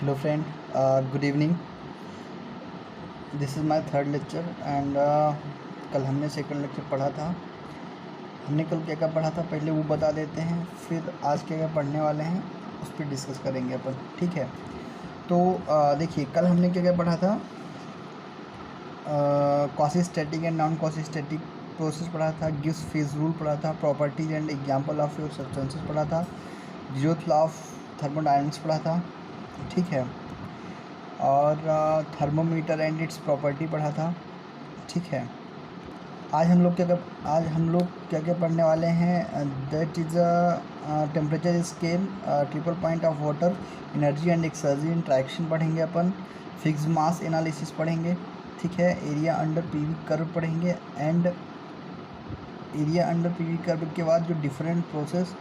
Hello friend, good evening. This is my third lecture and कल हमने second lecture पढ़ा था। हमने कल क्या क्या पढ़ा था पहले वो बता देते हैं, फिर आज क्या क्या पढ़ने वाले हैं उस पर डिस्कस करेंगे अपन, ठीक है। तो देखिए कल हमने क्या क्या पढ़ा था। Quasi static and non quasi static process पढ़ा था, गिब्स फेज रूल पढ़ा था, properties and example of your substances पढ़ा था, जीरोथ लॉ ऑफ थर्मोडायनेमिक्स पढ़ा था, ठीक है। और थर्मोमीटर एंड इट्स प्रॉपर्टी पढ़ा था, ठीक है। आज हम लोग क्या क्या पढ़ने वाले हैं, that is temperature scale, triple point of water, energy and exergy interaction पढ़ेंगे अपन, फिक्स मास एनालिसिस पढ़ेंगे, ठीक है। एरिया अंडर पीवी कर्व पढ़ेंगे and area under PV curve के बाद जो डिफरेंट प्रोसेस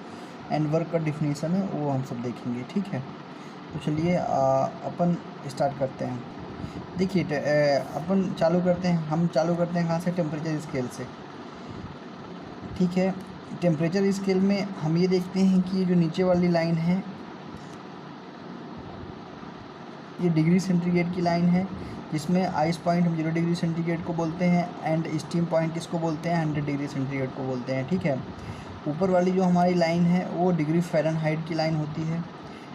एंड वर्क का डिफिनीसन है वो हम सब देखेंगे, ठीक है। तो चलिए अपन स्टार्ट करते हैं। देखिए अपन चालू करते हैं कहाँ से, टेम्परेचर स्केल से, ठीक है। टेम्परेचर स्केल में हम ये देखते हैं कि जो नीचे वाली लाइन है ये डिग्री सेंटीग्रेड की लाइन है, जिसमें आइस पॉइंट हम 0 डिग्री सेंटीग्रेड को बोलते हैं एंड स्टीम पॉइंट किसको बोलते हैं, 100 डिग्री सेंटीग्रेड को बोलते हैं, ठीक है। ऊपर वाली जो हमारी लाइन है वो डिग्री फ़ारेनहाइट की लाइन होती है,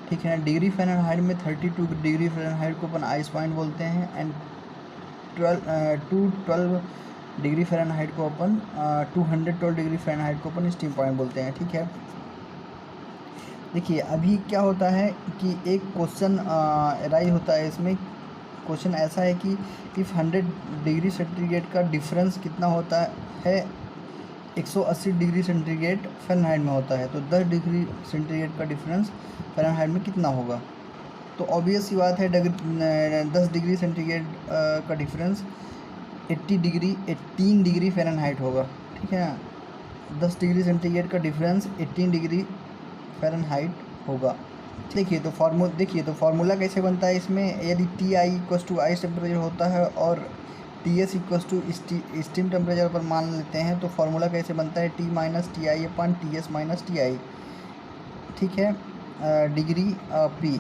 ठीक है ना। डिग्री फ़ारेनहाइट में 32 डिग्री फ़ारेनहाइट को अपन आइस पॉइंट बोलते हैं एंड 12 डिग्री फ़ारेनहाइट को अपन 212 डिग्री फ़ारेनहाइट को अपन स्टीम पॉइंट बोलते हैं, ठीक है। देखिए अभी क्या होता है कि एक क्वेश्चन राइज होता है, इसमें क्वेश्चन ऐसा है कि इफ़ 100 डिग्री सेंटीग्रेड का डिफरेंस कितना होता है 180 डिग्री सेंटीग्रेड फ़ारेनहाइट में होता है, तो 10 डिग्री सेंटीग्रेड का डिफरेंस फ़ारेनहाइट में कितना होगा। तो ऑब्वियस सी बात है 10 डिग्री सेंटीग्रेड का डिफरेंस 18 डिग्री फ़ारेनहाइट होगा, ठीक है ना। 10 डिग्री सेंटीग्रेड का डिफरेंस 18 डिग्री फ़ारेनहाइट होगा। देखिए तो फार्मूला कैसे बनता है इसमें, यदि T I equals to ice temperature होता है और T S equals to steam temperature पर मान लेते हैं, तो फार्मूला कैसे बनता है, T minus T I upon T S minus T आई, ठीक है, डिग्री पी।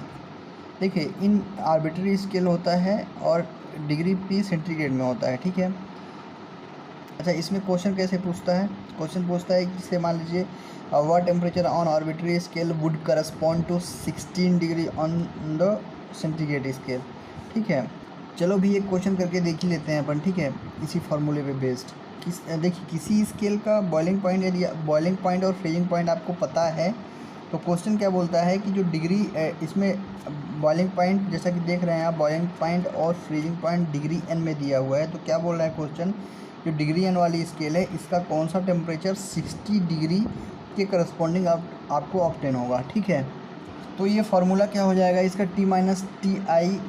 देखिए इन आर्बिट्री स्केल होता है और डिग्री पी सेंटीग्रेड में होता है, ठीक है। अच्छा इसमें क्वेश्चन कैसे पूछता है, क्वेश्चन पूछता है कि से मान लीजिए what temperature on arbitrary scale would correspond to 16 degree on the centigrade scale, ठीक है। चलो भी एक क्वेश्चन करके देख ही लेते हैं अपन, ठीक है, इसी फार्मूले पे बेस्ड। देखिए किसी स्केल का बॉइलिंग पॉइंट यदि बॉइलिंग पॉइंट और फ्रीजिंग पॉइंट आपको पता है तो क्वेश्चन क्या बोलता है कि जो डिग्री इसमें बॉइलिंग पॉइंट जैसा कि देख रहे हैं आप, बॉइलिंग पॉइंट और फ्रीजिंग पॉइंट डिग्री एन में दिया हुआ है, तो क्या बोल रहा है क्वेश्चन, जो डिग्री एन वाली स्केल है इसका कौन सा टेम्परेचर 60 डिग्री के करस्पॉन्डिंग आपको ऑब्टेन होगा, ठीक है। तो ये फार्मूला क्या हो जाएगा इसका, T minus T I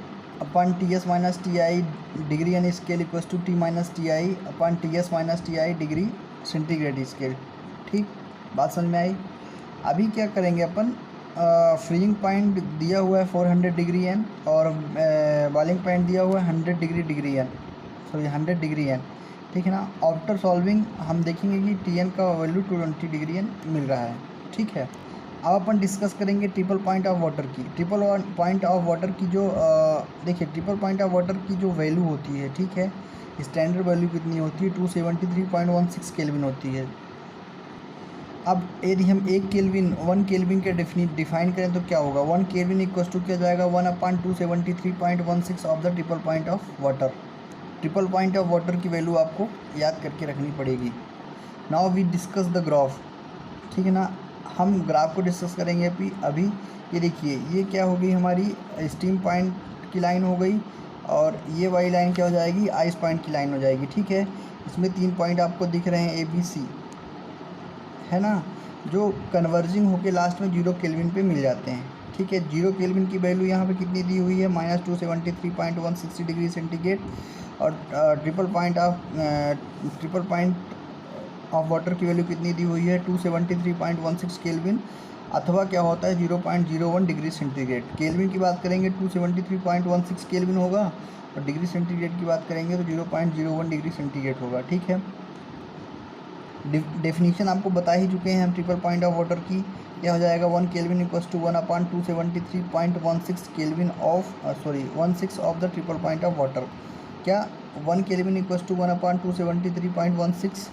upon T S minus T I degree N scale equals to T minus T I upon T S minus T I degree centigrade scale, ठीक, बात समझ में आई। अभी क्या करेंगे अपन, फ्रीजिंग पॉइंट दिया हुआ है 400 डिग्री एन और बॉइलिंग पॉइंट दिया हुआ है 100 degree N, sorry 100 degree N, ठीक है ना। आफ्टर सॉल्विंग हम देखेंगे कि टी एन का वैल्यू 220 डिग्री एन मिल रहा है, ठीक है। अब अपन डिस्कस करेंगे ट्रिपल पॉइंट ऑफ वाटर की। ट्रिपल पॉइंट ऑफ वाटर की जो देखिए ट्रिपल पॉइंट ऑफ वाटर की जो वैल्यू होती है, ठीक है, स्टैंडर्ड वैल्यू कितनी होती है 273.16 केल्विन होती है। अब यदि हम 1 केल्विन के डिफाइन करें तो क्या होगा, 1 केल्विन इक्वल टू क्या जाएगा 1/273.16 of the triple point of water. Triple point of water की वैल्यू आपको याद करके रखनी पड़ेगी। Now we discuss the graph, ठीक है ना। हम ग्राफ को डिस्कस करेंगे अभी। ये देखिए ये क्या हो गई हमारी स्टीम पॉइंट की लाइन हो गई और ये वाली लाइन क्या हो जाएगी, आइस पॉइंट की लाइन हो जाएगी, ठीक है। इसमें 3 पॉइंट आपको दिख रहे हैं ABC, है ना, जो कन्वर्जिंग होके लास्ट में 0 केल्विन पे मिल जाते हैं, ठीक है। 0 केल्विन की वैल्यू यहाँ पे कितनी दी हुई है, -273.160 डिग्री सेंटीग्रेड और ट्रिपल पॉइंट ऑफ वाटर की वैल्यू कितनी दी हुई है 273.16 केल्विन, अथवा क्या होता है 0.01 डिग्री सेंटीग्रेड। केल्विन की बात करेंगे 273.16 केल्विन होगा और डिग्री सेंटीग्रेड की बात करेंगे तो 0.01 डिग्री सेंटीग्रेड होगा, ठीक है। डेफिनेशन आपको बता ही चुके हैं हम ट्रिपल पॉइंट ऑफ वाटर की, क्या हो जाएगा 1 kelvin equals to 1/273.16 kelvin of 16 of the triple point of water. क्या 1 kelvin equals to 1/273.16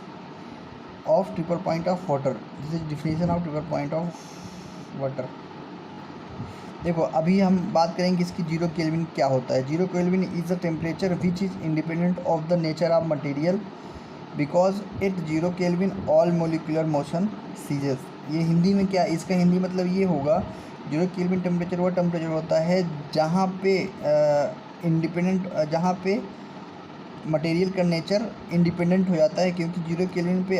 of triple point of water. This is definition of triple point of water. देखो अभी हम बात करेंगे इसकी 0 केल्विन क्या होता है। 0 kelvin is the temperature which is independent of the nature of material because at 0 kelvin all molecular motion ceases. ये हिंदी में क्या, इसका हिंदी मतलब ये होगा 0 केल्विन टेम्परेचर वो टेम्परेचर होता है जहाँ पे जहाँ पे मटेरियल का नेचर इंडिपेंडेंट हो जाता है, क्योंकि 0 केल्विन पे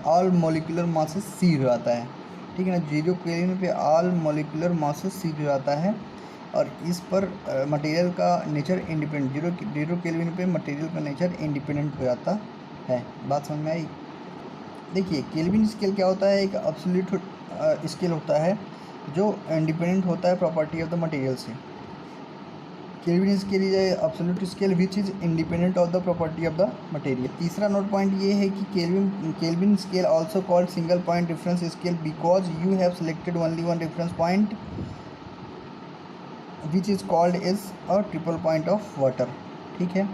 ऑल मोलिकुलर मासेस सीज हो जाता है। ठीक है ना, 0 केल्विन पे ऑल मोलिकुलर मासेस सीज हो जाता है और इस पर मटेरियल का नेचर इंडिपेंडेंट 0 केल्विन पे मटेरियल का नेचर इंडिपेंडेंट हो जाता है। बात समझ में आई। देखिए केल्विन स्केल क्या होता है, एक एब्सोल्यूट स्केल होता है जो इंडिपेंडेंट होता है प्रॉपर्टी ऑफ द मटेरियल से। Kelvin scale is absolute scale which is independent of the property of the material. तीसरा नोट पॉइंट ये है कि kelvin scale also called single point reference scale because you have selected only one reference point which is called is a triple point of water. ठीक है,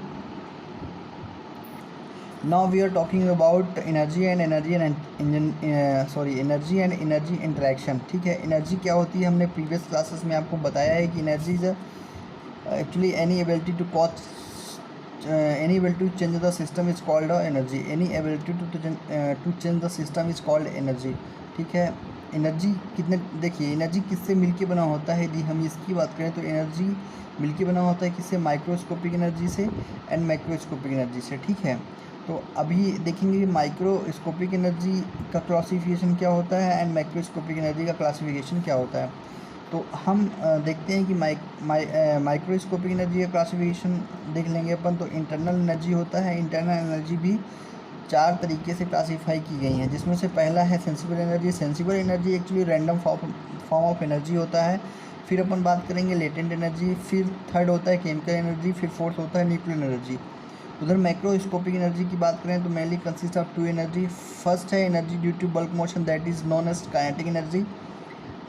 now we are talking about energy and energy interaction. ठीक है, energy क्या होती है हमने previous classes में आपको बताया है कि energy is actually any ability to change the system is called energy। any ability to change the system is called energy। ठीक है, एनर्जी कितने, देखिए एनर्जी किससे मिलके बना होता है। यदि हम इसकी बात करें तो एनर्जी मिलके बना होता है किससे, माइक्रोस्कोपिक एनर्जी से एंड मैक्रोस्कोपिक एनर्जी से। ठीक है, तो अभी देखेंगे माइक्रोस्कोपिक एनर्जी का क्लासिफिकेशन क्या होता है एंड मैक्रोस्कोपिक एनर्जी का क्लासिफिकेशन क्या होता है। तो हम देखते हैं कि माइक्रोस्कोपिक एनर्जी का क्लासिफिकेशन देख लेंगे अपन। तो इंटरनल एनर्जी होता है, इंटरनल एनर्जी भी 4 तरीके से क्लासीफाई की गई हैं, जिसमें से पहला है sensible energy. Sensible energy actually random form of energy होता है। फिर अपन बात करेंगे लेटेंट एनर्जी, फिर थर्ड होता है केमिकल एनर्जी, फिर फोर्थ होता है न्यूक्लियर एनर्जी। उधर मैक्रोस्कोपिक एनर्जी की बात करें तो mainly consist of 2 energy. First है energy due to bulk motion that is known as kinetic energy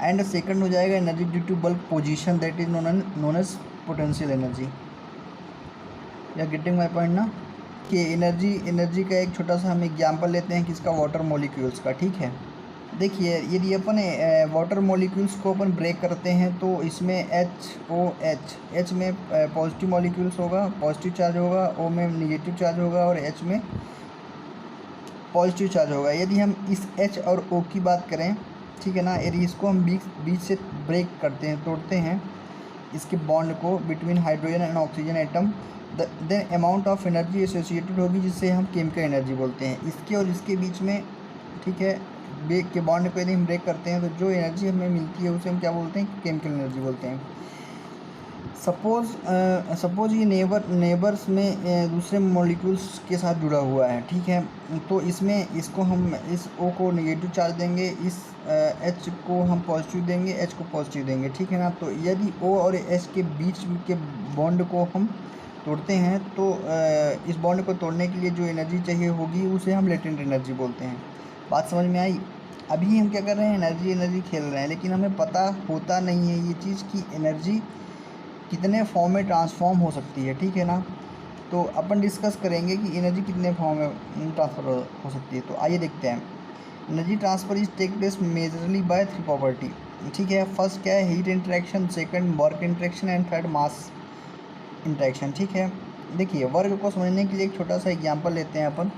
and second हो जाएगा energy due to bulk position that is known as potential energy. या getting my point ना, कि energy का एक छोटा सा हम एग्जांपल लेते हैं किसका, वाटर मॉलिक्यूल्स का। ठीक है, देखिए यदि अपन वाटर मॉलिक्यूल्स को अपन ब्रेक करते हैं तो इसमें H में पॉजिटिव मॉलिक्यूल्स होगा, पॉजिटिव चार्ज होगा, O में निगेटिव चार्ज होगा और H में पॉजिटिव चार्ज होगा। यदि हम इस H और O की बात करें, ठीक है ना, यदि इसको हम बीच से ब्रेक करते हैं, तोड़ते हैं इसके बॉन्ड को between hydrogen and oxygen atom, then amount of energy associated होगी जिससे हम केमिकल एनर्जी बोलते हैं। इसके और इसके बीच में, ठीक है, ब्रेक के बॉन्ड को यदि हम ब्रेक करते हैं तो जो एनर्जी हमें मिलती है उसे हम क्या बोलते हैं, केमिकल एनर्जी बोलते हैं। सपोज ये नेबर्स में दूसरे मॉलिक्यूल्स के साथ जुड़ा हुआ है। ठीक है, तो इसमें इसको हम इस O को नेगेटिव चार्ज देंगे, इस H को हम पॉजिटिव देंगे, H को पॉजिटिव देंगे। ठीक है ना, तो यदि O और H के बीच के बॉन्ड को हम तोड़ते हैं तो इस बॉन्ड को तोड़ने के लिए जो एनर्जी चाहिए होगी उसे हम लेटेंट एनर्जी बोलते हैं। बात समझ में आई। अभी हम क्या कर रहे हैं, एनर्जी खेल रहे हैं, लेकिन हमें पता होता नहीं है ये चीज़ कि एनर्जी कितने फॉर्म में ट्रांसफॉर्म हो सकती है। ठीक है ना, तो अपन डिस्कस करेंगे कि एनर्जी कितने फॉर्म में ट्रांसफ़र हो सकती है। तो आइए देखते हैं। Energy transfer is take place majorly by 3 property. ठीक है, फर्स्ट क्या है, heat interaction, second work interaction and third mass interaction. ठीक है, देखिए वर्क को समझने के लिए एक छोटा सा एग्जांपल लेते हैं अपन।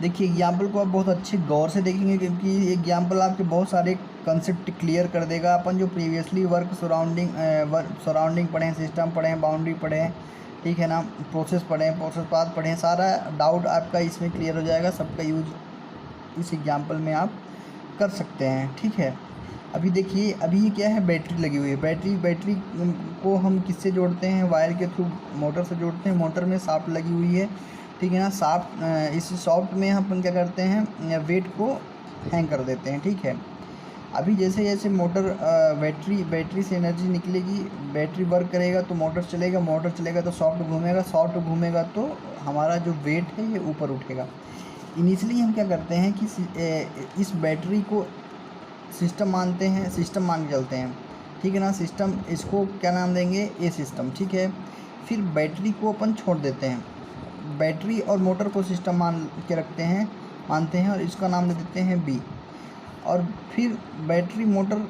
देखिए एग्जाम्पल को आप बहुत अच्छे गौर से देखेंगे क्योंकि एग्जाम्पल आपके बहुत सारे कंसेप्ट क्लियर कर देगा। अपन जो प्रीवियसली वर्क सराउंडिंग पढ़े हैं, सिस्टम पढ़े हैं, बाउंड्री पढ़े हैं, ठीक है ना, प्रोसेस पढ़े हैं, प्रोसेस पाथ पढ़े हैं, सारा डाउट आपका इसमें क्लियर हो जाएगा। सबका यूज इस एग्जाम्पल में आप कर सकते हैं। ठीक है, अभी देखिए, अभी ये क्या है, बैटरी लगी हुई है। बैटरी को हम किससे जोड़ते हैं, वायर के थ्रू मोटर से जोड़ते हैं। मोटर में शाफ्ट लगी हुई है, ठीक है ना। शाफ्ट, इस सॉफ्ट में हम क्या करते हैं, वेट को हैंग कर देते हैं। ठीक है, अभी जैसे जैसे मोटर बैटरी से एनर्जी निकलेगी, बैटरी वर्क करेगा तो मोटर चलेगा तो सॉफ्ट घूमेगा तो हमारा जो वेट है ये ऊपर उठेगा। इनिशियली हम क्या करते हैं कि इस बैटरी को सिस्टम मानते हैं, सिस्टम मान के चलते हैं, ठीक है ना। सिस्टम, इसको क्या नाम देंगे, ए सिस्टम, ठीक है। फिर बैटरी को अपन छोड़ देते हैं, बैटरी और मोटर को सिस्टम मान के रखते हैं, मानते हैं, और इसका नाम दे देते हैं बी। और फिर बैटरी मोटर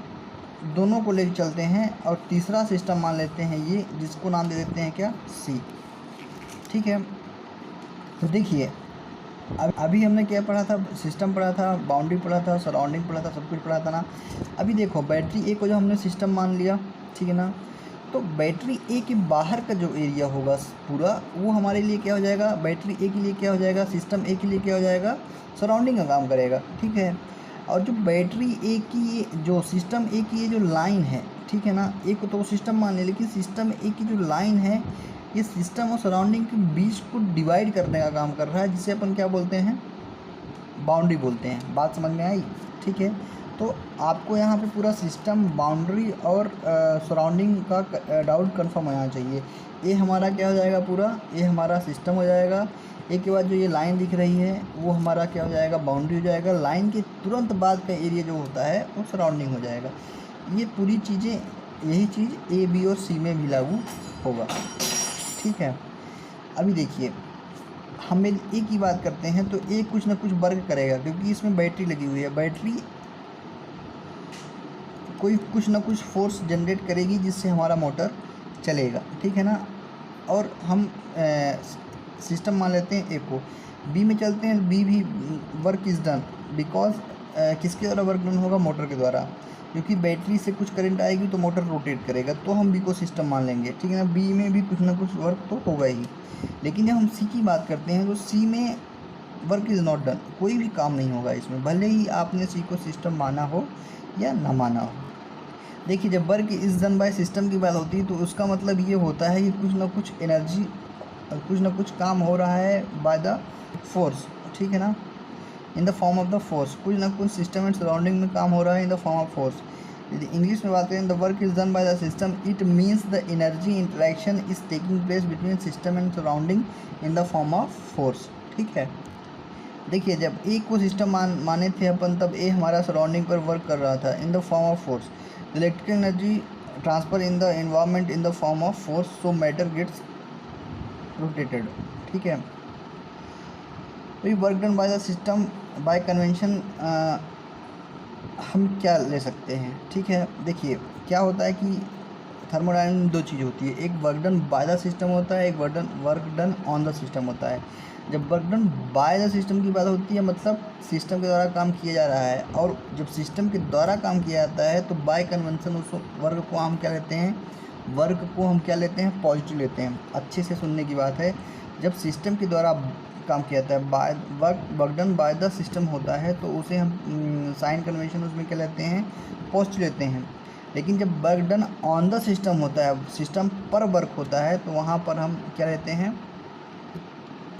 दोनों को लेकर चलते हैं और तीसरा सिस्टम मान लेते हैं ये, जिसको नाम दे देते हैं क्या, सी, ठीक है। तो देखिए अभी हमने क्या पढ़ा था, सिस्टम पढ़ा था, बाउंड्री पढ़ा था, सराउंडिंग पढ़ा था, सब कुछ पढ़ा था ना। अभी देखो बैटरी ए को जो हमने सिस्टम मान लिया, ठीक है ना, तो बैटरी ए के बाहर का जो एरिया होगा पूरा, वो हमारे लिए क्या हो जाएगा, बैटरी ए के लिए क्या हो जाएगा, सिस्टम ए के लिए क्या हो जाएगा, सराउंडिंग का काम करेगा, ठीक है। और जो बैटरी ए की जो सिस्टम ए की ये जो लाइन है, ठीक है ना, ए को तो सिस्टम मान ले, लेकिन सिस्टम ए की जो लाइन है ये सिस्टम और सराउंडिंग के बीच को डिवाइड करने का काम कर रहा है, जिसे अपन क्या बोलते हैं, बाउंड्री बोलते हैं। बात समझ में आई, ठीक है। तो आपको यहाँ पे पूरा सिस्टम, बाउंड्री और सराउंडिंग का डाउट कंफर्म होना चाहिए। ये हमारा क्या हो जाएगा, पूरा ये हमारा सिस्टम हो जाएगा। एक के बाद जो ये लाइन दिख रही है वो हमारा क्या हो जाएगा, बाउंड्री हो जाएगा। लाइन के तुरंत बाद का एरिया जो होता है वो सराउंडिंग हो जाएगा। ये पूरी चीज़ें, यही चीज़ ए, बी और सी में भी लागू होगा, ठीक है। अभी देखिए हम ए की बात करते हैं, तो ए कुछ ना कुछ वर्क करेगा, क्योंकि इसमें बैटरी लगी हुई है। बैटरी कोई कुछ ना कुछ फोर्स जनरेट करेगी जिससे हमारा मोटर चलेगा, ठीक है ना। और हम सिस्टम मान लेते हैं ए को। बी में चलते हैं, बी भी वर्क इज़ डन बिकॉज किसके द्वारा वर्क डन होगा, मोटर के द्वारा, क्योंकि बैटरी से कुछ करंट आएगी तो मोटर रोटेट करेगा, तो हम बी को सिस्टम मान लेंगे, ठीक है ना। बी में भी कुछ ना कुछ वर्क तो होगा ही। लेकिन जब हम सी की बात करते हैं तो सी में वर्क इज़ नॉट डन, कोई भी काम नहीं होगा इसमें, भले ही आपने सी को सिस्टम माना हो या ना माना हो। देखिए जब work is done by system की बात होती है तो उसका मतलब ये होता है कि कुछ ना कुछ एनर्जी, कुछ ना कुछ काम हो रहा है बाय द फोर्स, ठीक है ना, इन the form of the force. कुछ ना कुछ सिस्टम एंड सराउंडिंग में काम हो रहा है इन द फॉर्म ऑफ फोर्स। यदि इंग्लिश में बात करें, the work is done by the system, it means the energy interaction is taking place between system and surrounding in the form of force, ठीक है। देखिए जब ए को सिस्टम माने थे अपन, तब ए हमारा सराउंडिंग पर वर्क कर रहा था in the form of force. Electrical energy transfer in the environment in the form of force, so matter gets rotated, ठीक है। तो ये work done by the system by convention हम क्या ले सकते हैं, ठीक है। देखिए क्या होता है कि थर्मोडायनामिक्स में दो चीज़ होती है, एक work done by the system होता है, एक work done on the system होता है। जब work done by the system की बात होती है मतलब सिस्टम के द्वारा काम किया जा रहा है, और जब सिस्टम के द्वारा काम किया जाता है तो बाय कन्वेंशन उस वर्क को हम क्या लेते हैं, वर्क को हम क्या लेते हैं, पॉजिटिव लेते हैं। अच्छे से सुनने की बात है, जब सिस्टम के द्वारा काम किया जाता है, by work done by the system होता है तो उसे हम साइन कन्वेंशन उसमें क्या लेते हैं, पॉजिटिव लेते हैं। लेकिन जब work done on the system होता है, सिस्टम पर वर्क होता है, तो वहाँ पर हम क्या लेते हैं,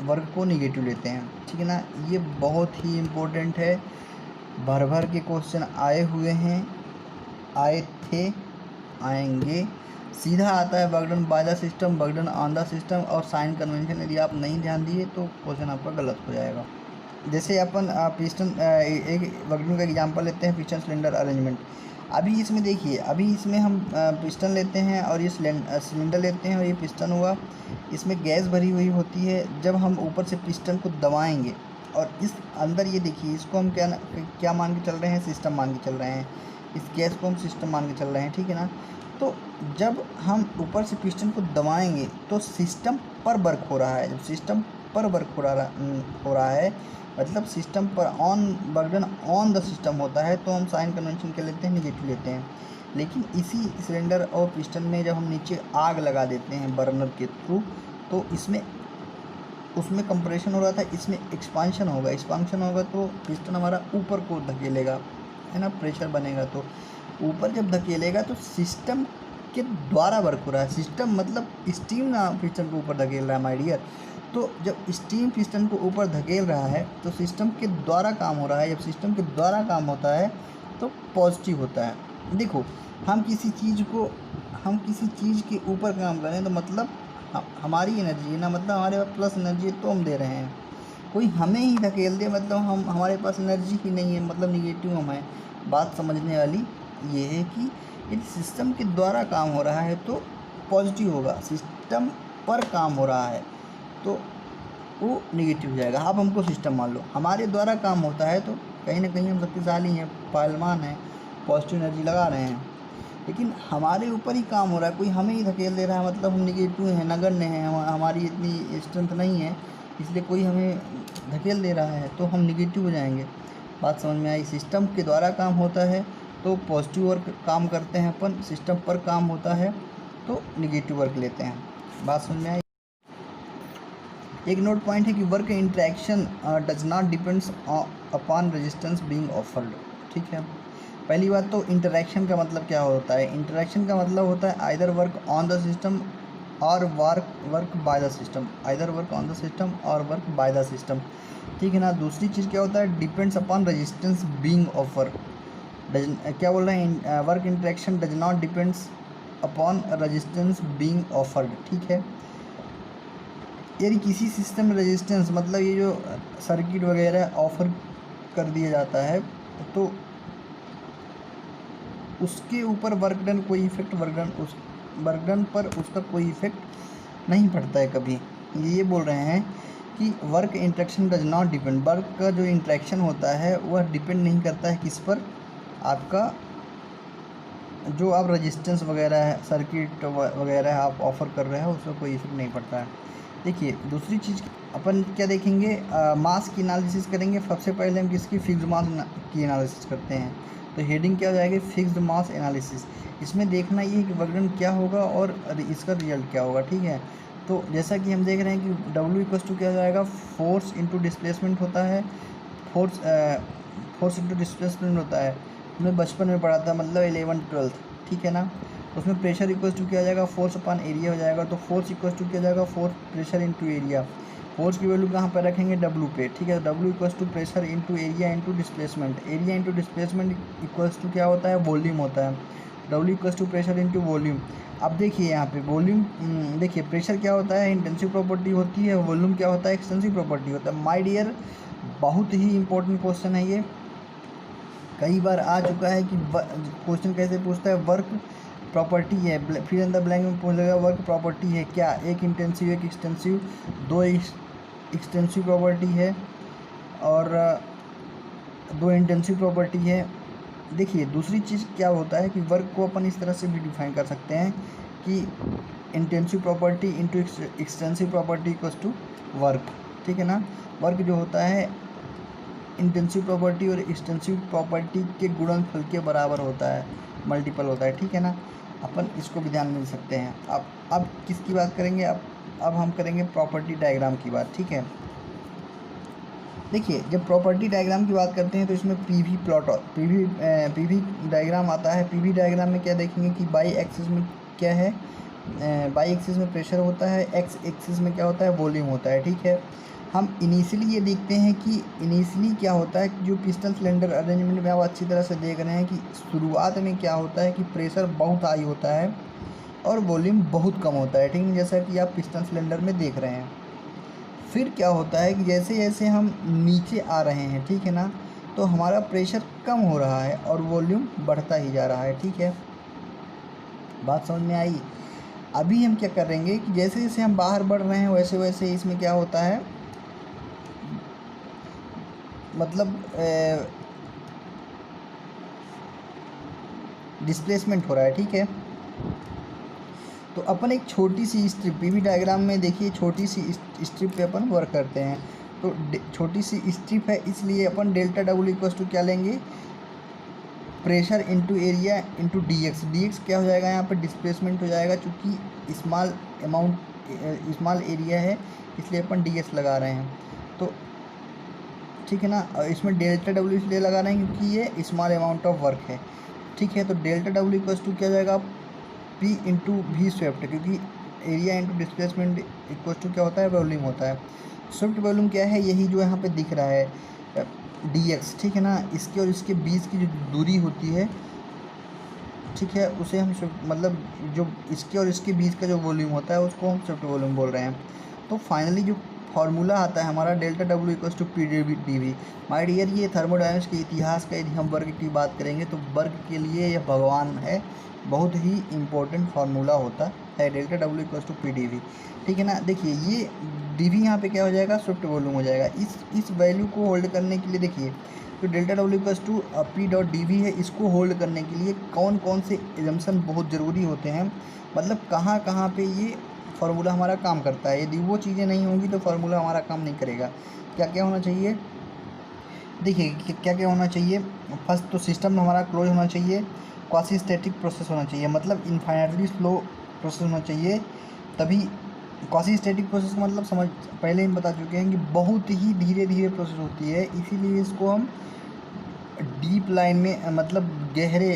वर्क को निगेटिव लेते हैं, ठीक है ना। ये बहुत ही इम्पोर्टेंट है, भर भर के क्वेश्चन आए हुए हैं, आए थे, आएंगे। सीधा आता है work done by the system, work done on the system और साइन कन्वेंशन। यदि आप नहीं ध्यान दिए तो क्वेश्चन आपका गलत हो जाएगा। जैसे अपन पिस्टन, एक वर्क डन का एग्जांपल लेते हैं, पिस्टन सिलेंडर अरेंजमेंट। अभी इसमें देखिए, अभी इसमें हम पिस्टन लेते हैं और ये सिलेंडर लेते हैं, और ये पिस्टन हुआ, इसमें गैस भरी हुई होती है। जब हम ऊपर से पिस्टन को दबाएंगे और इस अंदर ये देखिए, इसको हम क्या मान के चल रहे हैं, सिस्टम मान के चल रहे हैं, इस गैस को हम सिस्टम मान के चल रहे हैं, ठीक है ना। तो जब हम ऊपर से पिस्टन को दबाएंगे तो सिस्टम पर वर्क हो रहा है। जब सिस्टम पर वर्क हो रहा है मतलब सिस्टम पर on, work done on the system होता है, तो हम साइन कन्वेंशन क्या लेते हैं, निगेटिव लेते हैं। लेकिन इसी सिलेंडर और पिस्टन में जब हम नीचे आग लगा देते हैं बर्नर के थ्रू, तो इसमें उसमें कंप्रेशन हो रहा था, इसमें एक्सपांशन होगा। एक्सपांशन होगा तो पिस्टन हमारा ऊपर को धकेलेगा, है ना, प्रेशर बनेगा, तो ऊपर जब धकेलेगा तो सिस्टम के द्वारा वर्क हो रहा है। सिस्टम मतलब स्टीम ना पिस्टन को ऊपर धकेल रहा है माय डियर। तो जब स्टीम पिस्टन को ऊपर धकेल रहा है तो सिस्टम के द्वारा काम हो रहा है। जब सिस्टम के द्वारा काम होता है तो पॉजिटिव होता है। देखो हम किसी चीज़ के ऊपर काम करें तो मतलब हमारी एनर्जी है ना, मतलब हमारे पास प्लस एनर्जी तो हम दे रहे हैं। कोई हमें ही धकेल दे, मतलब हम हमारे पास एनर्जी ही नहीं है, मतलब निगेटिव हम हैं। बात समझने वाली ये है कि यदि सिस्टम के द्वारा काम हो रहा है तो पॉजिटिव होगा, सिस्टम पर काम हो रहा है तो वो निगेटिव हो जाएगा। अब हमको सिस्टम मान लो हमारे द्वारा काम होता है तो कहीं ना कहीं हम शक्तिशाली हैं, पहलवान हैं, पॉजिटिव एनर्जी लगा रहे हैं। लेकिन हमारे ऊपर ही काम हो रहा है, कोई हमें ही धकेल दे रहा है, मतलब हम निगेटिव हैं, नगण्य हैं, हमारी इतनी स्ट्रेंथ नहीं है, इसलिए कोई हमें धकेल दे रहा है तो हम निगेटिव हो जाएंगे। बात समझ में आई? सिस्टम के द्वारा काम होता है तो पॉजिटिव वर्क काम करते हैं अपन, सिस्टम पर काम होता है तो निगेटिव वर्क लेते हैं। बात समझ में आई? एक नोट पॉइंट है कि work interaction does not depends upon resistance being offered. ठीक है, पहली बात तो इंटरेक्शन का मतलब क्या होता है? इंटरेक्शन का मतलब होता है either work on the system और work by the system, either work on the system और वर्क बाय द सिस्टम। ठीक है ना। दूसरी चीज़ क्या होता है? Depends upon resistance being offer. क्या बोल रहे हैं? Work interaction does not depends upon resistance being offered. ठीक है, यदि किसी सिस्टम में रेजिस्टेंस मतलब ये जो सर्किट वगैरह ऑफर कर दिया जाता है तो उसके ऊपर वर्क डन कोई इफेक्ट, वर्क डन पर उसका कोई इफेक्ट नहीं पड़ता है कभी। ये बोल रहे हैं कि work interaction does not depend, work का जो इंटरेक्शन होता है वह डिपेंड नहीं करता है किस पर? आपका जो आप रेजिस्टेंस वगैरह है, सर्किट वगैरह आप ऑफ़र कर रहे हो उसका कोई इफेक्ट नहीं पड़ता है। देखिए दूसरी चीज़ अपन क्या देखेंगे? मास की एनालिसिस करेंगे। सबसे पहले हम किसकी? फिक्स्ड मास की एनालिसिस करते हैं। तो हेडिंग क्या हो जाएगी? Fixed mass analysis. इसमें देखना ये है कि वर्क डन क्या होगा और इसका रिजल्ट क्या होगा। ठीक है, तो जैसा कि हम देख रहे हैं कि W इक्वल्स टू क्या हो जाएगा? फोर्स इंटू डिस्प्लेसमेंट होता है, फोर्स इंटू डिस्प्लेसमेंट होता है। हमने बचपन में पढ़ा था, मतलब 11th-12th। ठीक है ना। उसमें प्रेशर इक्वल्स टू क्या हो जाएगा? फोर्स अपॉन एरिया हो जाएगा। तो फोर्स इक्वल्स टू क्या हो जाएगा? Force pressure into area. Force की वैल्यू कहाँ पर रखेंगे? W पे। ठीक है, W equals to pressure into area into displacement. Area into displacement equals to क्या होता है? वॉल्यूम होता है। W equals to pressure into volume. अब देखिए यहाँ पे वॉल्यूम, देखिए प्रेशर क्या होता है? इंटेंसिव प्रॉपर्टी होती है। वॉल्यूम क्या होता है? एक्सटेंसिव प्रॉपर्टी होता है। माय डियर, बहुत ही इंपॉर्टेंट क्वेश्चन है ये, कई बार आ चुका है कि क्वेश्चन कैसे पूछता है? वर्क प्रॉपर्टी है, फिर इन द ब्लैंक में पूछ लेगा वर्क प्रॉपर्टी है क्या? एक इंटेंसिव, एक एक्सटेंसिव, दो एक्सटेंसिव प्रॉपर्टी है और दो इंटेंसिव प्रॉपर्टी है। देखिए दूसरी चीज़ क्या होता है कि वर्क को अपन इस तरह से भी डिफाइन कर सकते हैं कि intensive property into extensive property equals to work. ठीक है ना। वर्क जो होता है इंटेंसिव प्रॉपर्टी और एक्सटेंसिव प्रॉपर्टी के गुणनफल के बराबर होता है, मल्टीपल होता है। ठीक है ना। अपन इसको भी ध्यान में रख सकते हैं। अब किसकी बात करेंगे? अब हम करेंगे प्रॉपर्टी डायग्राम की बात। ठीक है, देखिए जब प्रॉपर्टी डायग्राम की बात करते हैं तो इसमें पीवी डायग्राम आता है। पीवी डायग्राम में क्या देखेंगे कि बाई एक्सिस में क्या है? बाई एक्सिस में प्रेशर होता है, एक्स एक्सिस में क्या होता है? वॉल्यूम होता है। ठीक है, हम इनिशियली ये देखते हैं कि इनिशियली क्या होता है कि जो पिस्टन सिलेंडर अरेंजमेंट में आप अच्छी तरह से देख रहे हैं कि शुरुआत में क्या होता है कि प्रेशर बहुत हाई होता है और वॉल्यूम बहुत कम होता है। ठीक है, जैसा कि आप पिस्टन सिलेंडर में देख रहे हैं। फिर क्या होता है कि जैसे जैसे हम नीचे आ रहे हैं, ठीक है ना, तो हमारा प्रेशर कम हो रहा है और वॉल्यूम बढ़ता ही जा रहा है। ठीक है, बात समझ में आई? अभी हम क्या करेंगे कि जैसे जैसे हम बाहर बढ़ रहे हैं वैसे वैसे इसमें क्या होता है, मतलब डिस्प्लेसमेंट हो रहा है। ठीक है, तो अपन एक छोटी सी स्ट्रिप, पीवी डायग्राम में देखिए छोटी सी स्ट्रिप पे अपन वर्क करते हैं। तो छोटी सी स्ट्रिप है इसलिए अपन डेल्टा डब्ल्यू इक्वल्स टू क्या लेंगे? Pressure into area into dx। dx क्या हो जाएगा? यहाँ पर डिस्प्लेसमेंट हो जाएगा, चूँकि स्मॉल एरिया है इसलिए अपन dx लगा रहे हैं। तो ठीक है ना, और इसमें डेल्टा डब्ल्यू इसलिए लगा रहे हैं क्योंकि ये स्मॉल अमाउंट ऑफ वर्क है। ठीक है, तो डेल्टा डब्ल्यू इक्वल्स टू क्या हो जाएगा? P इंटू वी स्वेप्ट, क्योंकि area into displacement equals to क्या होता है? वॉल्यूम होता है। स्वेप्ट वॉल्यूम क्या है? यही जो यहाँ पे दिख रहा है dx। ठीक है ना, इसके और इसके बीच की जो दूरी होती है, ठीक है, उसे हम मतलब जो इसके और इसके बीच का जो वॉल्यूम होता है उसको हम स्वेप्ट वॉल्यूम बोल रहे हैं। तो फाइनली जो फार्मूला आता है हमारा delta W equals to P D V. My dear, ये थर्मोडायनेमिक्स के इतिहास का यदि हम वर्ग की बात करेंगे तो वर्ग के लिए यह भगवान है, बहुत ही इम्पोर्टेंट फार्मूला होता है delta W equals to P D V. ठीक है ना। देखिए ये डी वी यहाँ पे क्या हो जाएगा, स्विफ्ट वॉल्यूम हो जाएगा। इस वैल्यू को होल्ड करने के लिए देखिए तो delta W equals to P dot D V है, इसको होल्ड करने के लिए कौन कौन से एजम्पशन बहुत ज़रूरी होते हैं, मतलब कहाँ कहाँ पे ये फार्मूला हमारा काम करता है। यदि वो चीज़ें नहीं होंगी तो फार्मूला हमारा काम नहीं करेगा। क्या क्या होना चाहिए, देखिए क्या क्या होना चाहिए। फर्स्ट तो सिस्टम हमारा क्लोज होना चाहिए, क्वासी स्टैटिक प्रोसेस होना चाहिए, मतलब इनफाइनाइटली फ्लो प्रोसेस होना चाहिए। तभी क्वासी स्टैटिक प्रोसेस का मतलब समझ पहले हम बता चुके हैं कि बहुत ही धीरे धीरे प्रोसेस होती है, इसीलिए इसको हम डीप लाइन में मतलब गहरे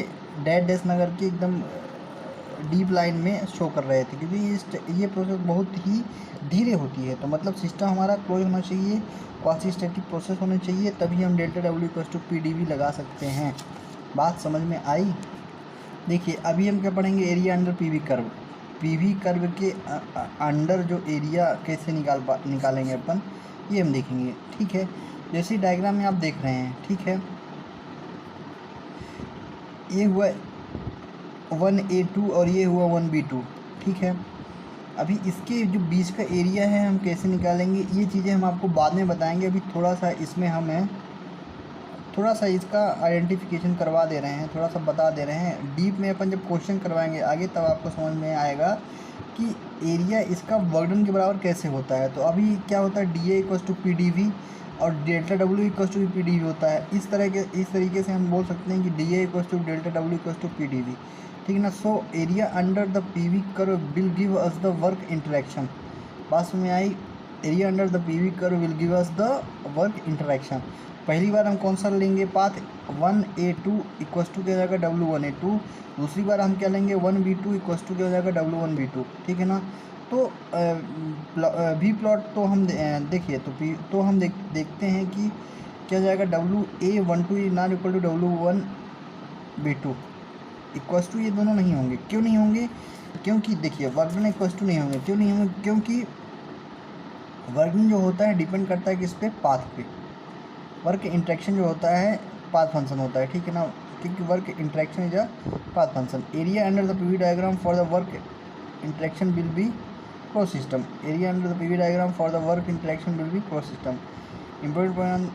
डैश डैश नगर के एकदम डीप लाइन में शो कर रहे थे, क्योंकि ये प्रोसेस बहुत ही धीरे होती है। तो मतलब सिस्टम हमारा क्लोज होना चाहिए, क्वासी स्टैटिक प्रोसेस होने चाहिए, तभी हम delta W equals to P D V लगा सकते हैं। बात समझ में आई। देखिए अभी हम क्या पढ़ेंगे, area under P V curve. P V curve के अंडर जो एरिया कैसे निकालेंगे अपन, ये हम देखेंगे। ठीक है, जैसे डायग्राम में आप देख रहे हैं, ठीक है, ये हुआ 1A2 और ये हुआ 1B2। ठीक है, अभी इसके जो बीच का एरिया है हम कैसे निकालेंगे, ये चीज़ें हम आपको बाद में बताएंगे। अभी थोड़ा सा इसमें हमें थोड़ा सा इसका आइडेंटिफिकेशन करवा दे रहे हैं, थोड़ा सा बता दे रहे हैं। डीप में अपन जब क्वेश्चन करवाएंगे आगे तब आपको समझ में आएगा कि एरिया इसका वर्कडन के बराबर कैसे होता है। तो अभी क्या होता है, D A equals to P D V और delta W equals to P D V होता है। इस तरीके से हम बोल सकते हैं कि D A equals to delta W equals to P D V. ठीक है ना। So area under the P V curve will give us the work interaction. बात में आई, area under the P V curve will give us the work interaction. पहली बार हम कौन सा लेंगे, पाथ 1A2 इक्वल्स टू क्या हो जाएगा W1A2। दूसरी बार हम क्या लेंगे, 1B2 इक्वल्स टू क्या हो जाएगा W1B2। ठीक है ना। तो भी प्लॉट तो हम देखिए तो हम देखते हैं कि क्या हो जाएगा, WA12 is not equal to W1B2 equals to, ये दोनों नहीं होंगे। क्यों नहीं होंगे, क्योंकि देखिए वर्कडन इक्वल्स टू नहीं होंगे। क्यों नहीं होंगे, क्योंकि वर्कडन जो होता है डिपेंड करता है किस पे, पाथ पे। वर्क इंटरेक्शन जो होता है पाथ फंक्शन होता है। ठीक है ना, क्योंकि work interaction is a path function. Area under the PV diagram for the work interaction will be cross system. Area under the PV diagram for the work interaction will be cross system. Important point,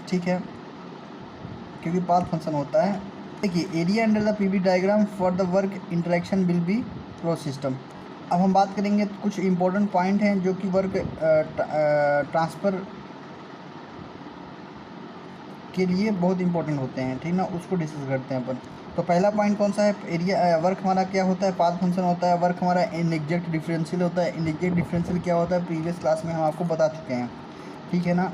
ठीक है, क्योंकि path function होता है। देखिए area under the PV diagram for the work interaction will be cross system. अब हम बात करेंगे कुछ इंपॉर्टेंट पॉइंट हैं जो कि वर्क ट्रांसफ़र के लिए बहुत इंपॉर्टेंट होते हैं। ठीक ना, उसको डिस्कस करते हैं अपन। तो पहला पॉइंट कौन सा है, एरिया वर्क हमारा क्या होता है, पाथ फंक्शन होता है। वर्क हमारा इनएग्जैक्ट डिफरेंशियल होता है। इनएग्जैक्ट डिफरेंशियल क्या होता है, प्रीवियस क्लास में हम आपको बता चुके हैं। ठीक है ना,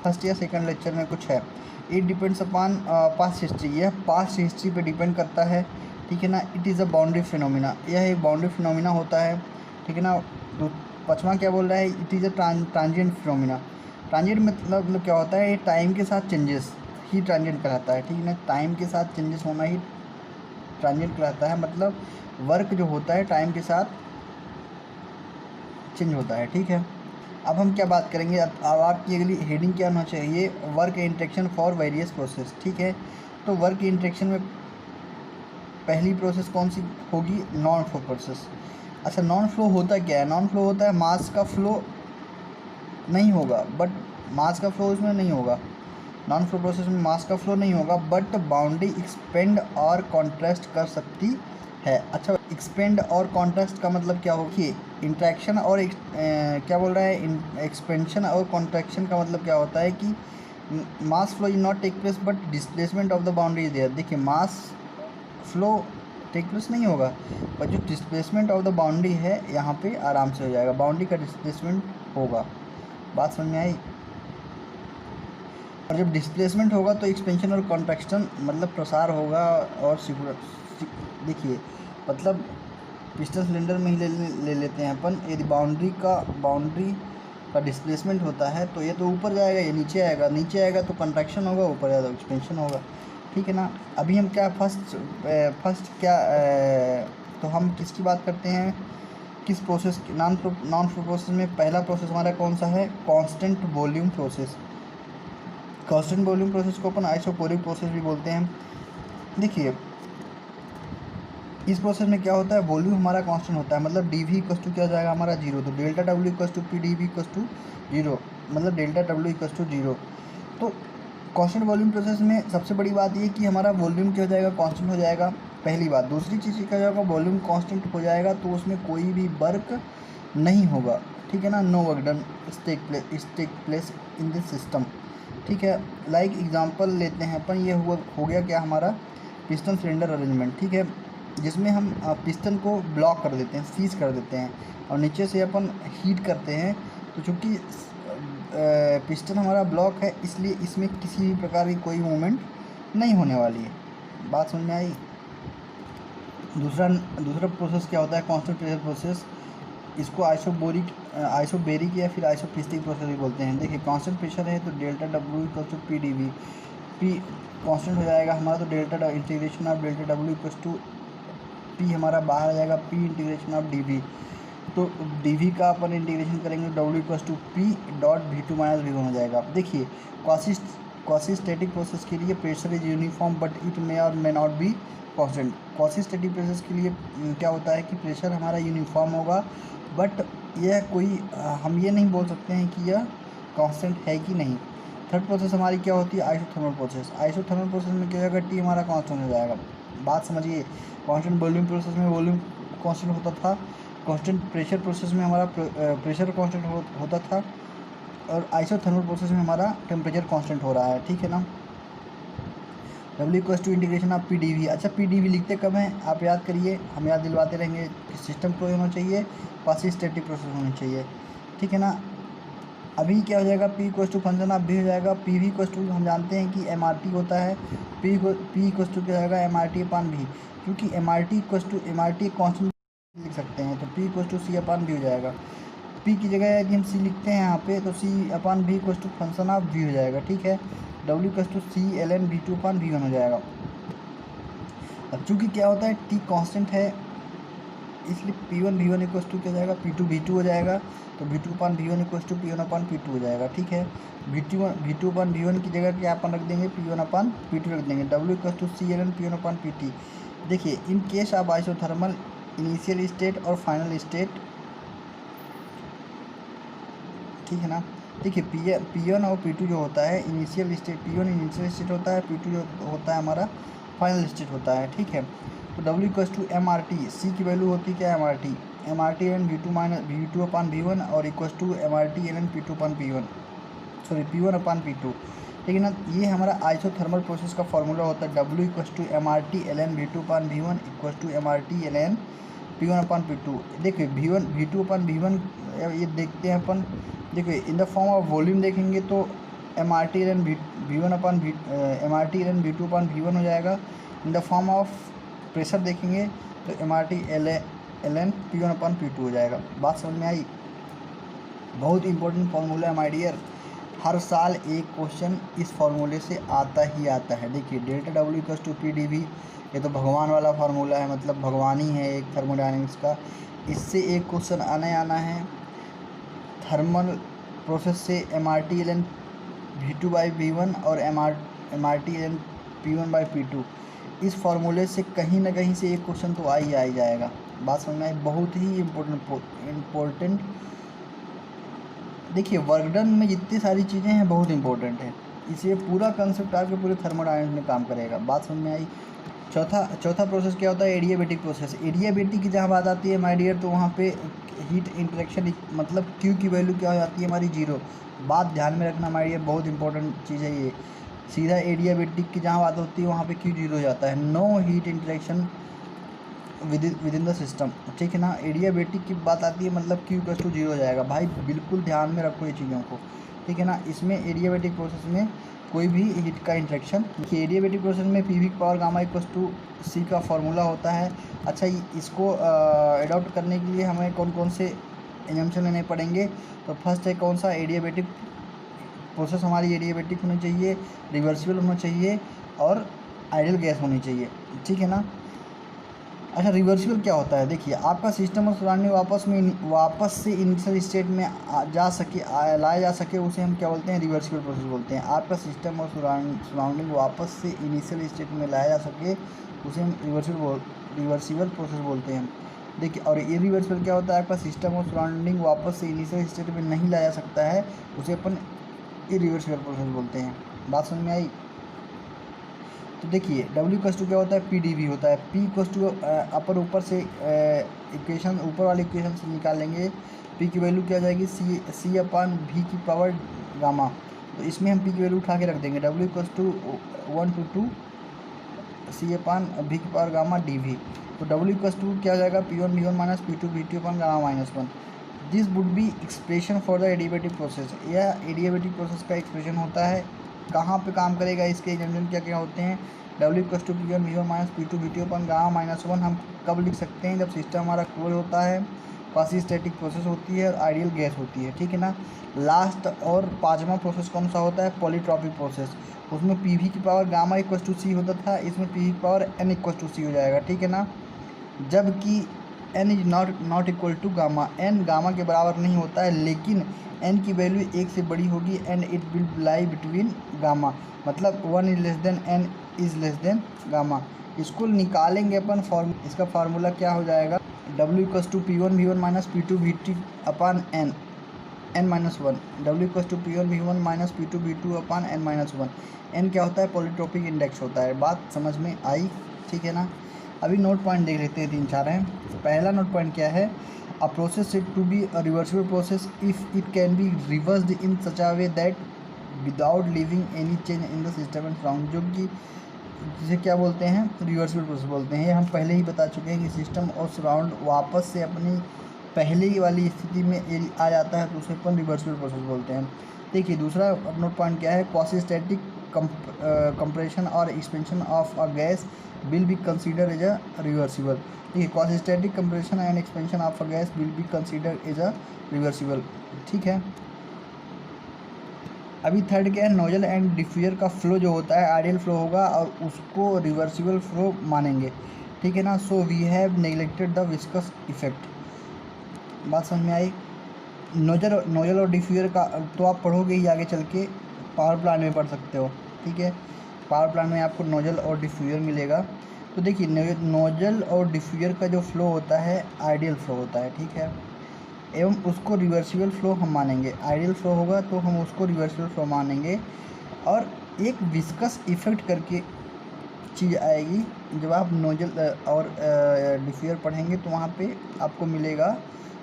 फर्स्ट या सेकंड लेक्चर में कुछ है। It depends upon past history, यह पास्ट हिस्ट्री पे डिपेंड करता है। ठीक है ना। It is a boundary phenomena, यह एक बाउंड्री फिनोमिना होता है। ठीक है ना। तो पचवा क्या बोल रहा है, it is a transient phenomena. Transient मतलब क्या होता है, टाइम के साथ चेंजेस ही ट्रांजिएंट कहलाता है। ठीक है ना, टाइम के साथ चेंजेस होना ही ट्रांजिएंट कहलाता है। मतलब वर्क जो होता है टाइम के साथ चेंज होता है। ठीक है, अब हम क्या बात करेंगे, अब आपकी अगली हेडिंग क्या होना चाहिए, work interaction for various process. ठीक है, तो वर्क इंटरेक्शन में पहली प्रोसेस कौन सी होगी, नॉन फ्लो प्रोसेस। अच्छा, नॉन फ्लो होता क्या है, नॉन फ्लो होता है मास का फ्लो नहीं होगा, बट मास का फ्लो इसमें नहीं होगा। नॉन फ्लो प्रोसेस में मास का फ्लो नहीं होगा, बट बाउंड्री एक्सपेंड और कॉन्ट्रास्ट कर सकती है। अच्छा, एक्सपेंड और कॉन्ट्रास्ट का मतलब क्या होगी, इंट्रैक्शन और क्या बोल रहा है, एक्सपेंशन और कॉन्ट्रैक्शन का मतलब क्या होता है कि mass flow is not take place but displacement of the boundary is there. देखिए मास फ्लो टेक प्लेस नहीं होगा, पर जो डिस्प्लेसमेंट ऑफ द बाउंड्री है यहाँ पे आराम से हो जाएगा, बाउंड्री का डिस्प्लेसमेंट होगा। बात समझ में आई। और जब डिस्प्लेसमेंट होगा तो एक्सपेंशन और कॉन्ट्रैक्शन मतलब प्रसार होगा। और देखिए मतलब पिस्टन सिलेंडर में ही ले लेते हैं अपन, यदि बाउंड्री का डिस्प्लेसमेंट होता है तो ये तो ऊपर जाएगा, ये नीचे आएगा, नीचे आएगा तो कॉन्ट्रैक्शन होगा, ऊपर जाएगा तो एक्सपेंशन होगा। ठीक है ना। अभी हम क्या फर्स्ट क्या तो हम किसकी बात करते हैं, किस प्रोसेस नॉन प्रोसेस में पहला प्रोसेस हमारा कौन सा है, constant volume process. Constant volume process को अपन आइसोपोरिक प्रोसेस भी बोलते हैं। देखिए इस प्रोसेस में क्या होता है, वॉल्यूम हमारा कांस्टेंट होता है, मतलब डी वी इक्वस टू क्या हो जाएगा हमारा जीरो, तो delta W equals to P D V equals to zero, मतलब delta W equals to zero. तो कांस्टेंट वॉल्यूम प्रोसेस में सबसे बड़ी बात ये कि हमारा वॉल्यूम क्या हो जाएगा, कांस्टेंट हो जाएगा, पहली बात। दूसरी चीज़ क्या हो जाएगा, वॉल्यूम कांस्टेंट हो जाएगा तो उसमें कोई भी वर्क नहीं होगा, ठीक है ना, no work done take place in this system, ठीक है। लाइक एग्जांपल लेते हैं अपन, ये हो गया क्या हमारा पिस्टन सिलेंडर अरेंजमेंट, ठीक है, जिसमें हम पिस्टन को ब्लॉक कर देते हैं, सीज कर देते हैं और नीचे से अपन हीट करते हैं। तो चूँकि पिस्टन हमारा ब्लॉक है इसलिए इसमें किसी भी प्रकार की कोई मूवमेंट नहीं होने वाली है। बात समझ में आई। दूसरा प्रोसेस क्या होता है, कांस्टेंट प्रेशर प्रोसेस। इसको आइसोबेरिक या फिर आइसोपिस्टिक प्रोसेस भी बोलते हैं। देखिए कांस्टेंट प्रेशर है तो delta W equal to P D V, P constant हो जाएगा हमारा, तो delta integration of delta W equal to P हमारा बाहर आ जाएगा, P integration of D V. तो डी वी का अपन इंटीग्रेशन करेंगे W equal to P dot V two minus V one हो जाएगा। देखिए क्वासी स्टैटिक प्रोसेस के लिए pressure is uniform but it may और may not be constant. Quasi static process के लिए क्या होता है कि प्रेशर हमारा यूनिफॉर्म होगा बट यह कोई हम ये नहीं बोल सकते हैं कि यह कांस्टेंट है कि नहीं। थर्ड प्रोसेस हमारी क्या होती है, आइसोथर्मल प्रोसेस। आइसोथर्मल प्रोसेस में क्या होगा, टी हमारा कांस्टेंट हो जाएगा। बात समझिए, कांस्टेंट वॉल्यूम प्रोसेस में वॉल्यूम कांस्टेंट होता था, कांस्टेंट प्रेशर प्रोसेस में हमारा प्रेशर कांस्टेंट होता था, और आइसोथर्मल प्रोसेस में हमारा टेम्परेचर कांस्टेंट हो रहा है, ठीक है ना। W equal to integration of P D V. अच्छा पी डी वी लिखते कब हैं, आप याद करिए, हम याद दिलवाते रहेंगे कि सिस्टम फ्लो होना चाहिए, क्वासी स्टैटिक प्रोसेस होनी चाहिए, ठीक है ना। अभी क्या हो जाएगा, P equal to function of भी हो जाएगा, पी वी इक्वल टू हम जानते हैं कि एम आर टी होता है, पी इक्वल टू क्या हो जाएगा, M R T upon V, क्योंकि M R T equal to M R T constant लिख सकते हैं, तो P equal to C upon V हो जाएगा। पी की जगह यदि हम सी लिखते हैं यहाँ पे तो C upon V equal to function of V हो जाएगा, ठीक है। W equal to C L N V two upon V one हो जाएगा। अब चूँकि क्या होता है, टी कांस्टेंट है इसलिए P one V one equal to क्या हो जाएगा, पी टू वी टू हो जाएगा, तो V two upon V one equal to P one upon P two हो जाएगा, ठीक है। V two upon V one की जगह क्या अपन रख देंगे, P one upon P two रख देंगे। W equal to C L N P one upon P T. देखिए in case of isothermal initial state और फाइनल स्टेट, ठीक है ना। देखिए पी वन और पी टू जो होता है initial state, P one initial state होता है, पी टू जो होता है हमारा फाइनल स्टेट होता है, ठीक है। तो W equal to M R T, C की वैल्यू होती है क्या, M R T N V two minus V two upon V one और equal to M R T N N P two upon P one, sorry P one upon P two, ठीक है ना। ये हमारा isothermal process का formula होता है, W equal to M R T L N V two upon V one equal to M R T L N P one upon P two. देखिए V two upon V one ये देखते हैं अपन, देखिए in the form of volume देखेंगे तो M R T L N V one upon M R T L N V two upon V one हो जाएगा। In the form of pressure देखेंगे तो M R T L N P one upon P two हो जाएगा। बात समझ में आई। बहुत इंपॉर्टेंट फार्मूला है माय डियर, हर साल एक क्वेश्चन इस फार्मूले से आता ही आता है। देखिए delta W equal to P D V, ये तो भगवान वाला फार्मूला है, मतलब भगवान ही है एक थर्मोडायनेमिक्स का, इससे एक क्वेश्चन आना है। थर्मल प्रोसेस से M R T L N V two by V one और M R T L N P one by P two, इस फार्मूले से कहीं ना कहीं से एक क्वेश्चन तो आ ही जाएगा। बात समझना है, बहुत ही इम्पोर्टेंट। देखिए वर्क डन में जितनी सारी चीज़ें हैं बहुत इंपॉर्टेंट है, इसलिए पूरा कंसेप्ट आपके पूरे थर्मोडायनेमिक्स में काम करेगा। बात समझ में आई। चौथा प्रोसेस क्या होता है, एडियाबेटिक प्रोसेस। एडियाबेटिक की जहाँ बात आती है माय डियर, तो वहाँ पे हीट इंटरेक्शन मतलब क्यू की वैल्यू क्या हो जाती है हमारी जीरो। बात ध्यान में रखना माय डियर, बहुत इंपॉर्टेंट चीज़ है ये। सीधा एडियाबेटिक की जहाँ बात होती है वहाँ पे क्यू जीरो हो जाता है, no heat interaction within the system, ठीक है ना। एडियाबेटिक की बात आती है मतलब क्यू इक्वल टू जीरो हो जाएगा। भाई बिल्कुल ध्यान में रखो ये चीज़ों को, ठीक है ना। इसमें एडियाबेटिक प्रोसेस में कोई भी हीट का इंटरेक्शन, एडियाबेटिक प्रोसेस में P V power gamma equal to C का फॉर्मूला होता है। अच्छा इसको एडॉप्ट करने के लिए हमें कौन कौन से एजम्पशन लेने पड़ेंगे, तो फर्स्ट है कौन सा, एडियाबेटिक प्रोसेस हमारी एडियाबेटिक होनी चाहिए, रिवर्सिबल होना चाहिए और आइडियल गैस होनी चाहिए, ठीक है ना। अच्छा, रिवर्सिबल क्या होता है? देखिए, आपका सिस्टम और सराउंडिंग वापस से इनिशियल स्टेट में लाया जा सके, उसे हम क्या बोलते हैं? रिवर्सिबल प्रोसेस बोलते हैं। आपका सिस्टम और सराउंडिंग वापस से इनिशियल स्टेट में लाया जा सके, उसे हम रिवर्सिबल प्रोसेस बोलते हैं। देखिए, और इरिवर्सिबल क्या होता है? आपका सिस्टम और सराउंडिंग वापस से इनिशियल स्टेट में नहीं लाया जा सकता है, उसे अपन इरिवर्सिबल प्रोसेस बोलते हैं। बात समझ में आई? तो देखिए, W इक्वल्स टू क्या होता है? PdV होता है। P इक्वल्स टू अपन ऊपर से इक्वेशन, ऊपर वाले इक्वेशन से निकाल लेंगे। P की वैल्यू क्या आ जाएगी? C अपान V की पावर गामा। तो इसमें हम P की वैल्यू उठा के रख देंगे। W equals to 1 to 2 C upon V की पावर गामा dV। तो W इक्वल्स टू क्या आ जाएगा? P1 V1 minus P2 V2 upon gamma minus 1। This would be expression for the adiabatic process. यह एडिएबेटिव प्रोसेस का expression होता है। कहाँ पे काम करेगा? इसके एग्जाम्पल क्या क्या होते हैं? W equals to P1 V1 minus P2 V2 upon gamma minus 1 हम कब लिख सकते हैं? जब सिस्टम हमारा क्लोज होता है, क्वासी स्टैटिक प्रोसेस होती है और आइडियल गैस होती है, ठीक है ना। लास्ट और पाँचवा प्रोसेस कौन सा होता है? Polytropic process. उसमें PV की power gamma equals to C होता था, इसमें PV की power N equals to C हो जाएगा, ठीक है ना। जबकि n is not equal to gamma, n gamma के बराबर नहीं होता है, लेकिन n की वैल्यू 1 से बड़ी होगी and it will lie between gamma, मतलब 1 is less than n is less than gamma. इसको निकालेंगे अपन इसका फार्मूला क्या हो जाएगा? W equals to P1 V1 minus P2 V2 upon n minus 1। W equals to P1 V1 minus P2 V2 upon n minus 1। n क्या होता है? पॉलीट्रोपिक इंडेक्स होता है। बात समझ में आई? ठीक है ना। अभी नोट पॉइंट देख लेते हैं, 3-4 हैं। पहला नोट पॉइंट क्या है? A process said to be a reversible process if it can be reversed in such a way that without leaving any change in the system and surround, जो कि जिसे क्या बोलते हैं? रिवर्सिबल प्रोसेस बोलते हैं। ये हम पहले ही बता चुके हैं कि सिस्टम और सराउंड वापस से अपनी पहले ही वाली स्थिति में आ जाता है, तो उसे अपन रिवर्सिबल प्रोसेस बोलते हैं। देखिए, दूसरा नोट पॉइंट क्या है? क्वासी स्टैटिक कंप्रेशन और expansion of a gas will be considered as a reversible। ठीक है, quasi-static compression and expansion of a gas will be considered as a reversible। ठीक है। अभी थर्ड क्या है? नोजल एंड डिफ्यूजर का फ्लो जो होता है आइडियल फ्लो होगा और उसको रिवर्सिबल फ्लो मानेंगे, ठीक है ना। So we have neglected the viscous effect. बात समझ में आई? नोजल और डिफ्यूजर का तो आप पढ़ोगे ही आगे चल के, पावर प्लांट में पढ़ सकते हो, ठीक है। पावर प्लांट में आपको नोजल और डिफ्यूजर मिलेगा। तो देखिए, नोजल और डिफ्यूजर का जो फ्लो होता है आइडियल फ्लो होता है, ठीक है, एवं उसको रिवर्सिबल फ्लो हम मानेंगे। आइडियल फ्लो होगा तो हम उसको रिवर्सिबल फ्लो मानेंगे। और एक विस्कस इफेक्ट करके चीज़ आएगी, जब आप नोजल और डिफ्यूजर पढ़ेंगे तो वहाँ पे आपको मिलेगा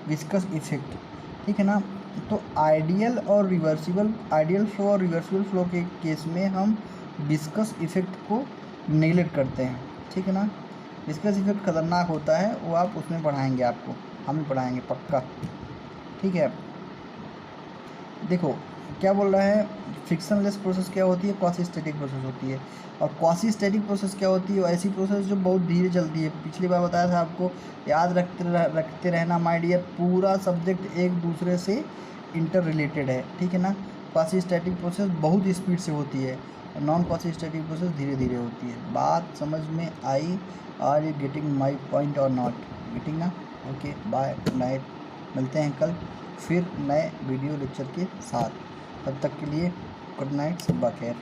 विस्कस इफेक्ट, ठीक है ना। तो आइडियल फ्लो और रिवर्सिबल फ्लो के केस में हम विस्कस इफेक्ट को नेगलेक्ट करते हैं, ठीक है ना। विस्कस इफेक्ट खतरनाक होता है, वो आप उसमें पढ़ाएंगे, आपको हम ही पढ़ाएंगे पक्का, ठीक है। देखो क्या बोल रहा है? फ्रिक्शनलेस प्रोसेस क्या होती है? क्वासी स्टैटिक प्रोसेस होती है। और क्वासी स्टैटिक प्रोसेस क्या होती है? ऐसी प्रोसेस जो बहुत धीरे चलती है। पिछली बार बताया था आपको, याद रखते रहना माय डियर, पूरा सब्जेक्ट एक दूसरे से इंटर रिलेटेड है, ठीक है ना। क्वासी स्टैटिक प्रोसेस बहुत स्पीड से होती है, नॉन क्वासी स्टैटिक प्रोसेस धीरे धीरे होती है। बात समझ में आई? Are you getting my point और नॉट गेटिंग ना? Okay, bye, good night. मिलते हैं कल फिर नए वीडियो लेक्चर के साथ। तब तक के लिए गुड नाइट, सुबह खैर।